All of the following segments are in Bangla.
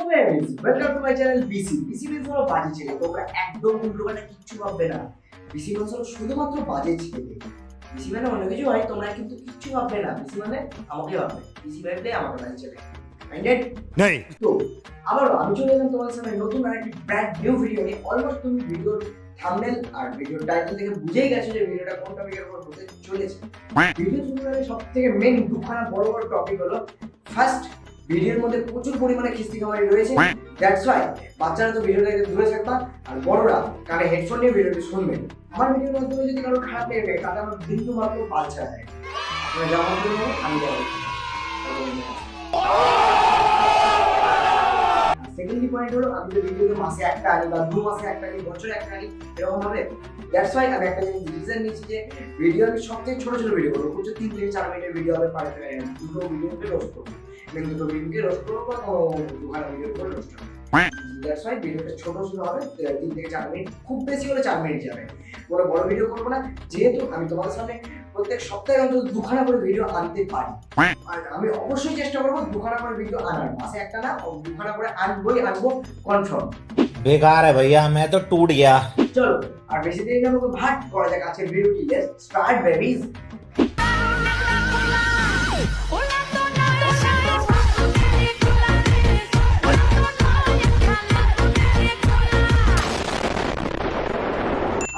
Friends, welcome to my channel BC. BC means হলো বাজে ছেলে। তোমরা একদম উল্টোপাল্টা কিচ্ছু ভাববে না। বিসি মিন্স হলো শুধুমাত্র বাজে ছেলে। বিসি মানে অন্য কিছু হয়, তোমরা কিন্তু কিচ্ছু ভাববে না। বিসি মানে আমাকে ভাববে, বিসি ভাবলে আমাকে বাজে ছেলে। মাইন্ডেড? নেই। তো আবারও আমি চলে এলাম তোমাদের সামনে নতুন আরেকটি ব্র্যান্ড নিউ ভিডিও নিয়ে। অলমোস্ট তুমি ভিডিওর থাম্বনেল আর ভিডিওর টাইটেল থেকে বুঝেই গেছো যে ভিডিওটা কোন টপিকের উপর হতে চলেছে। ভিডিও শুরু করার সবথেকে মেইন দুখানা বড় বড় টপিক হলো, ফার্স্ট, ভিডিওর মধ্যে প্রচুর পরিমাণে খিস্তি খামারি রয়েছে। দ্যাটস ওয়াই বাচ্চারা তো ভিডিওটা দূরে থাকবা, আর বড়রা কানে হেডফোন নিয়ে ভিডিওটি শুনবেন। আমার ভিডিওর মাধ্যমে যদি কারো খারাপ লেগে থাকে তাহলে আমার বিন্দু মাত্র বাচ্চা যায়। আপনারা যেমন করবেন আমি যাবো। সেকেন্ডলি পয়েন্ট হলো, আমি তো ভিডিওতে মাসে একটা আনি বা 2 মাসে একটা আনি, বছরে একটা আনি, এরকম ভাবে। দ্যাটস ওয়াই আমি একটা জিনিস ডিসিশন নিয়েছি যে ভিডিও আমি সবথেকে ছোট ছোট ভিডিও করবো। খুব 3 থেকে 4 মিনিটের ভিডিও হবে, পারে দুটো ভিডিওকে রোস্ট করবো, দুটো ভিডিওকে রোস্ট করবো বা দুখানা ভিডিও করে রোস্ট করবো। দ্যাটস ওয়াই ভিডিওটা ছোট ছোট হবে, 3 থেকে 4 মিনিট, খুব বেশি হলে 4 মিনিট যাবে। কোনো বড় ভিডিও করবো না, যেহেতু আমি তোমাদের সামনে প্রত্যেক সপ্তাহে অন্তত দুখানা করে ভিডিও আনতে পারি। আর আমি অবশ্যই চেষ্টা করবো দুখানা করে ভিডিও আনার, মাসে একটা না, দুখানা করে আনবো কনফার্ম। बेकार है भैया, मैं तो टूट गया। চলো আর বেশি দেরি না করে ভাট করা যাক আজকের ভিডিওটি। Let's start babies.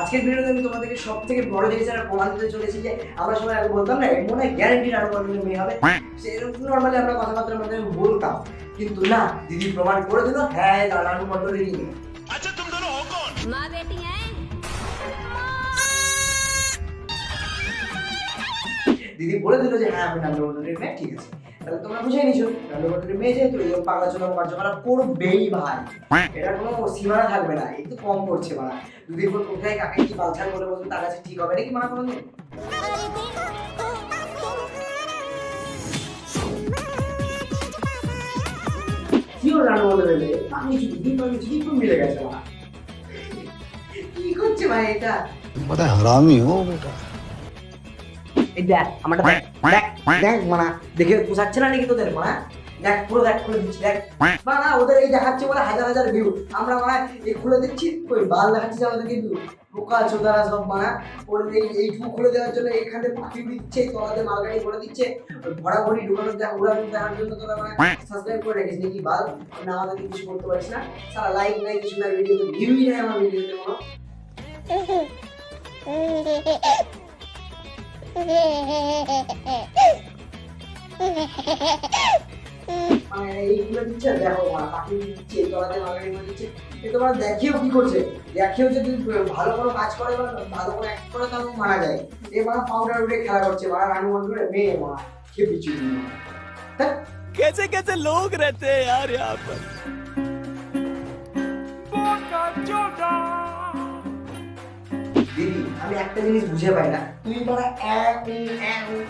আজকের ভিডিওতে আমি তোমাদেরকে সবথেকে বড় জিনিস আর প্রমাণ দিতে চলেছি যে আমরা সবাই আগে বলতাম না এর মনে গ্যারান্টি রানু মন্ডলের মেয়ে হবে, সেরকম নর্মালি আমরা কথাবার্তার মাধ্যমে বলতাম, কিন্তু না, দিদি প্রমাণ করে দিল হ্যাঁ রানু মন্ডলেরই মেয়ে। अच्छा तुम दोनों हो कौन? माँ बेटी हैं। দিদি বলে দিল যে হ্যাঁ আমি রানু মন্ডলের মেয়ে, ঠিক আছে, তাহলে তোমরা বুঝে নিছো রানু মন্ডলের মেয়ে যেহেতু এই পাগলা চোদা কার্যকলাপ করবেই ভাই, এটা কোনো সীমানা থাকবে না। একটু কম করছে মারা, দিদির উপর কোথায় কাকে কি বালছাল বলে বলতে তার কাছে ঠিক হবে নাকি মারা কোনোদিন? কিও রানু মন্ডলের মেয়ে, আমি শুধু মিলে গেছে মারা। কি করছে ভাই এটা? बड़ा हरामी हो बेटा। এই দেখ আমারটা দেখ দেখ দেখ মানা, দেখে পোষাচ্ছে না নাকি তোদের মানা? দেখ পুরো দেখ খুলে দিচ্ছি, দেখ মানা, ওদের এই দেখাচ্ছে বলে হাজার হাজার ভিউ, আমরা মানা এই খুলে দিচ্ছি, ওই বাল দেখাচ্ছি যে আমাদের কিন্তু পোকা চোদারা সব মানা। ওর এইটুকু খুলে দেওয়ার জন্য এখানে পাখি দিচ্ছে, তলাতে মালগাড়ি ভরে দিচ্ছে, ভরা ভরি ঢুকানো উড়ানো দেওয়ার জন্য তোরা মানে সাবস্ক্রাইব করে রেখেছিস নাকি বাল? না আমাদেরকে কিছু করতে পারিস না, সারা লাইক নাই কিছু নাই, ভিডিওতে ভিউই নাই আমার ভিডিওতে কোনো। মানে এইগুলো দিচ্ছে, দেখো পাখি দিচ্ছে, তলাতে মালগাড়ি ভরে দিচ্ছে, এ তোমার দেখিও কি করছে, দেখিও যদি ভালো কোনো কাজ করে বা ভালো কোনো অ্যাক্ট করে তাহলে মারা যায়। এ মারা পাউডার উঠে খেলা করছে, মারা রানু মন্ডলের মেয়ে মারা খেপি চুরি। कैसे कैसे लोग रहते हैं यार यहाँ पर। দিদি আমি একটা জিনিস বুঝে পাই না, তুই মারা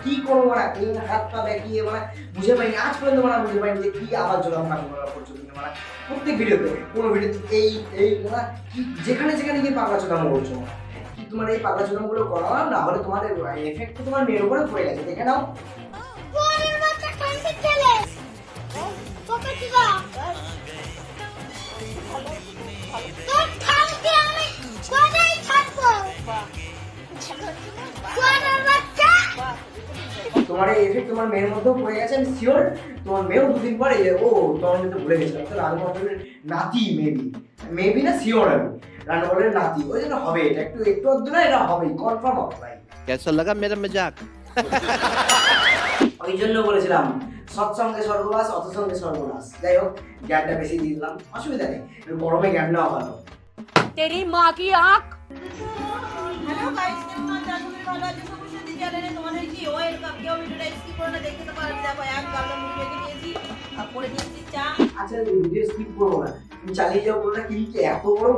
কি করবো মারা, এই হাত পা দেখিয়ে মারা বুঝে পাইনি আজ পর্যন্ত, মারা বুঝে পাইনি যে কি আবার জন্য আমরা করছো তুমি মারা। প্রত্যেক ভিডিওতে কোনো ভিডিওতে এই এই মারা কি যেখানে যেখানে গিয়ে পাগলা চোদামো করছো মারা। কি তোমার এই পাগলা চোদামগুলো করা না হলে তোমার এফেক্ট তো তোমার মেয়ের উপরে পড়ে গেছে, দেখে নাও। ফোনের বাচ্চা কানতে চলে তোকে দিবা তোর থামকে আমি কোথায় থাকবো ফোনের বাচ্চা। তোমার এই এফেক্ট তোমার মেয়ের মধ্যেও পড়ে গেছে, আমি শিওর তোমার মেয়েও দুদিন পরে ও তোমার মধ্যে ভুলে গেছিলাম তো রানু মন্ডলের নাতি, মেবি না শিওর, আমি রানু মন্ডলের নাতি, ওই জন্য হবে এটা, একটু একটু অদ্ভুত না, এটা হবেই কনফার্ম হবে ভাই। कैसा लगा मेरा मजाक? ওই জন্য বলেছিলাম সৎসঙ্গে স্বর্গবাস অতসঙ্গে সর্বনাশ। যাই হোক জ্ঞানটা বেশি দিয়ে দিলাম, অসুবিধা নেই, একটু গরমে জ্ঞান নেওয়া ভালো। तेरी माँ की आँख। হ্যালো গাইস, কেমন আছো? আশা করি ভালো আছো। সমস্যা দিকে চ্যানেলে তোমাদের কি ওয়েলকাম। কেউ ভিডিওটা স্কিপ করে না দেখতে তো পারবে। দেখো এক গামলা মুড়ি রেখে দিয়েছি, আর করে দিয়েছি চা। আচ্ছা ভিডিও স্কিপ করবো না, তুমি চালিয়ে যাও পুরোটা, কিন্তু এত বড়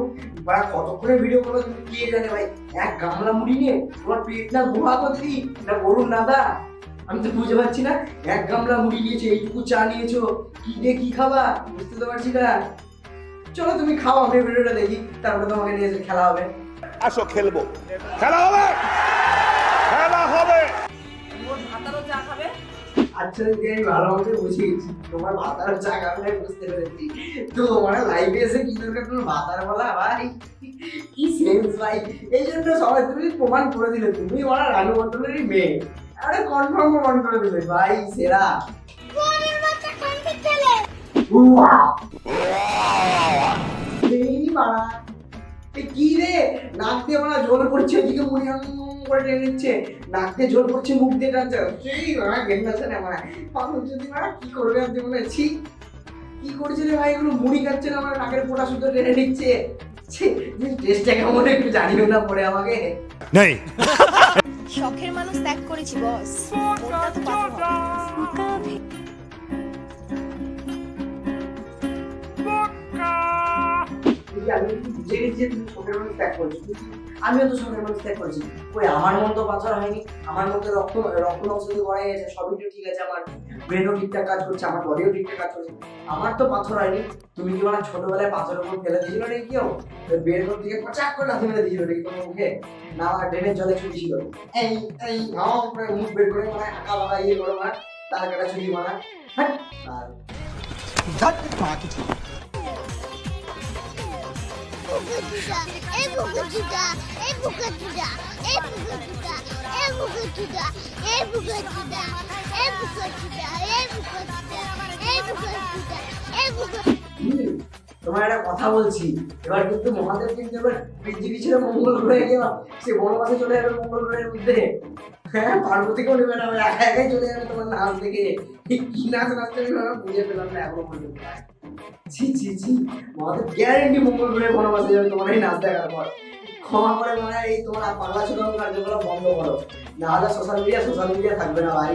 বা কতক্ষণের ভিডিও করবে তুমি কে জানে ভাই। এক গামলা মুড়ি নিয়ে তোমার পেট না গুহা করছি না গরুর নাদা, আমি তো বুঝতে পারছি না। এক গামলা মুড়ি নিয়েছো, এইটুকু চা নিয়েছো, কি দিয়ে কি খাবা বুঝতে তো পারছি না। চলো তুমি খাও, আমি ভিডিওটা দেখি, তারপরে তোমাকে নিয়ে এসে খেলা হবে। আসো খেলবো, খেলা হবে, খেলা হবে। ওর ভাতারও চা খাবে। আচ্ছা দিদি আমি ভালো মতো বুঝে গেছি তোমার ভাতার জায়গা আমি বুঝতে পেরেছি। তো তোমার লাইভে এসে কি দরকার তোমার ভাতার বলা ভাই, কি সেন্স ভাই। এই জন্য সবাই তুমি প্রমাণ করে দিলে তুমি ওরা রানু মন্ডলেরই মেয়ে। আরে কনফার্ম প্রমাণ করে দিলে ভাই, সেরা। ফোনের বাচ্চা কানকে ছেলে। এই বাড়া, এ কি রে, নাক দিয়ে মানে জল পড়ছে, এদিকে মুড়ি করে টেনে নিচ্ছে, নাক দিয়ে জল পড়ছে, মুখ দিয়ে টানছে, সেই মারা গেন্দাছে না মারা পাগল যদি মারা কি করবে আপনি মনে ছি, কি করছে রে ভাই, এগুলো মুড়ি খাচ্ছে না আমার নাকের পোটা শুদ্ধ টেনে নিচ্ছে। টেস্টটা কেমন একটু জানিও না পরে আমাকে। नहीं শখের মানুষ ত্যাগ করেছি বস, ওটা তো পাথর হবে। আমি বুঝে গেছি যে তুমি শখের মানুষ ত্যাগ করেছো, আমিও তো শখের মানুষ ত্যাগ করেছি। ওই আমার মন তো পাথর হয়নি, আমার মধ্যে রক্ত নষ্ট করাই গেছে, সবই তো ঠিক আছে, আমার ব্রেনও ঠিকঠাক কাজ করছে, আমার বডিও ঠিকঠাক কাজ করছে, আমার তো পাথর হয়নি। তুমি কি মানে ছোটবেলায় পাথরের উপর ফেলে দিয়েছিল নাকি কেউ, বের করতে গিয়ে পচাক করে লাথি মেরে দিয়েছিল নাকি তোমার মুখে, না আমার ড্রেনের জলে ছুটি ছিল, এই এই করে মুখ বের করে মানে আঁকা বাঁকা ইয়ে করে মানে তার কাটা ছুটি মারা। হ্যাঁ আর বুকাচুদা, এই বুকাচুদা, এই বুকাচুদা, এই বুকাচুদা, এই বুকাচুদা, এই বুকাচুদা, এই বুকাচুদা, এই বুকাচুদা, এই বুকাচুদা। তোমার একটা কথা বলছি, এবার কিন্তু মহাদেব কিন্তু এবার পৃথিবী ছেড়ে মঙ্গল গ্রহে গেল, সে বনবাসে চলে যাবে মঙ্গল গ্রহের মধ্যে। হ্যাঁ পার্বতীকেও নেবে না, একা একাই চলে যাবে তোমার নাচ দেখে। কি নাচ নাচতে আমি বুঝে পেলাম না এখনো পর্যন্ত। ছি ছি ছি, মহাদেব গ্যারেন্টি মঙ্গল গ্রহে বনবাসে যাবে তোমার এই নাচ দেখার পর। ক্ষমা করে মানে এই তোমার পাগলা ছোটানো কার্যকলাপ বন্ধ করো, না হলে সোশ্যাল মিডিয়া থাকবে না ভাই।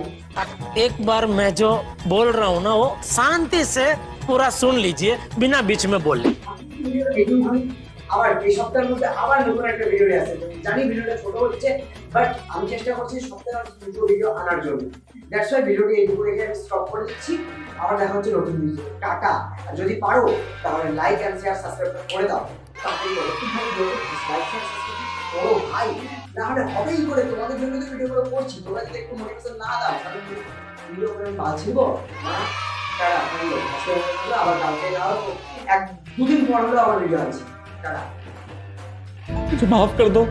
एक बार मैं जो बोल रहा हूँ ना वो शांति से पूरा सुन लीजिए बिना बीच में बोले। আবার এই সপ্তাহের মধ্যে আবার নতুন একটা ভিডিও আসছে, জানি ভিডিওটা ছোট হচ্ছে, বাট আমি চেষ্টা করছি সপ্তাহে দুটো ভিডিও আনার জন্য। দ্যাটস ওয়াই ভিডিওটি এইটুকু রেখে আমি স্টপ করে দিচ্ছি। আবার দেখা হচ্ছে নতুন ভিডিও। টাটা। আর যদি পারো তাহলে লাইক এন্ড শেয়ার সাবস্ক্রাইব করে দাও, তাহলে একটুখানি লাইক শেয়ার সাবস্ক্রাইব করো ভাই, না হলে হবেই করে, তোমাদের জন্য তো ভিডিওগুলো করছি, তোমরা যদি একটু মোটিভেশন না দাও তাহলে ভিডিও করে বাঁচবো। টাটা, আবার কালকে যাও, এক দুদিন পর হলে আবার ভিডিও আছে। টাটা। मुझे माफ कर दो।